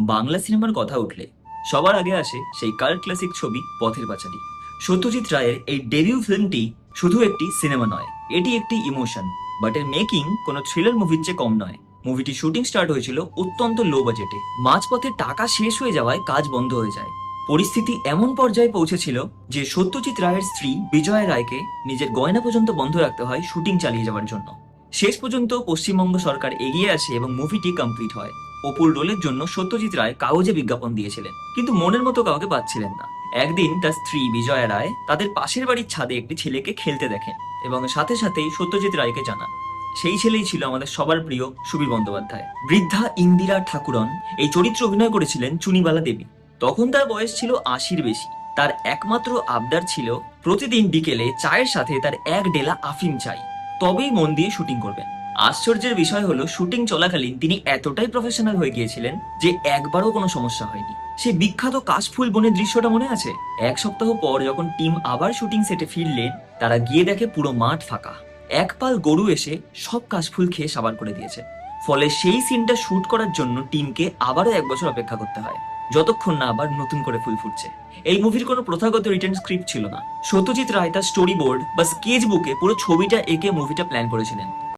বাংলা সিনেমার কথা উঠলে সবার আগে আসে সেই কাল্ট ক্লাসিক ছবি পথের পাঁচালী। সত্যজিৎ রায়ের এই ডেবিউ ফিল্মটি শুধু একটি সিনেমা নয়, এটি একটি ইমোশন। বাট এর মেকিং কোনো থ্রিলার মুভির চেয়ে কম নয়। মুভিটি শুটিং স্টার্ট হয়েছিল অত্যন্ত লো বাজেটে। মাঝপথে টাকা শেষ হয়ে যাওয়ায় কাজ বন্ধ হয়ে যায়। পরিস্থিতি এমন পর্যায়ে পৌঁছেছিল যে সত্যজিৎ রায়ের স্ত্রী বিজয়া রায়কে নিজের গয়না পর্যন্ত বন্ধ রাখতে হয় শুটিং চালিয়ে যাওয়ার জন্য। শেষ পর্যন্ত পশ্চিমবঙ্গ সরকার এগিয়ে আসে এবং মুভিটি কমপ্লিট হয়। অপুর রোলের জন্য সত্যজিৎ রায় কাগজে বিজ্ঞাপন দিয়েছিলেন, কিন্তু মনের মতো কাউকে পাচ্ছিলেন না। একদিন তার স্ত্রী বিজয়া রায় তাদের পাশের বাড়ির ছাদে একটি ছেলেকে খেলতে দেখেন এবং সাথে সাথেই সত্যজিৎ রায়কে জানান। সেই ছেলেই ছিল আমাদের সবার প্রিয় সুবীর বন্দ্যোপাধ্যায়। বৃদ্ধা ইন্দিরা ঠাকুরন এই চরিত্রে অভিনয় করেছিলেন চুনিবালা দেবী। তখন তার বয়স ছিল ৮০-র বেশি। তার একমাত্র আবদার ছিল প্রতিদিন বিকেলে চায়ের সাথে তার এক ডেলা আফিম চাই, তবেই মন দিয়ে শুটিং করবেন। আশ্চর্যের বিষয় হলো শুটিং চলাকালীন তিনি এতটাই প্রফেশনাল হয়ে গিয়েছিলেন যে একবারও কোনো সমস্যা হয়নি। সেই বিখ্যাত কাশফুল বনের দৃশ্যটা মনে আছে? এক সপ্তাহ পর যখন টিম আবার শুটিং সেটে ফিরলেন, তারা গিয়ে দেখে পুরো মাঠ ফাঁকা। এক পাল গরু এসে সব কাশফুল খেয়ে সাবার করে দিয়েছে। ফলে সেই সিনটা শুট করার জন্য টিমকে আবারও ১ বছর অপেক্ষা করতে হয়, যতক্ষণ না আবার নতুন করে ফুল ফুটছে। এই মুভির কোনো প্রথাগত রিটেন স্ক্রিপ্ট ছিল না। সত্যজিৎ রায় তার স্টোরি বোর্ড বা স্কেচ বুকে পুরো ছবিটা এঁকে মুভিটা প্ল্যান করেছিলেন।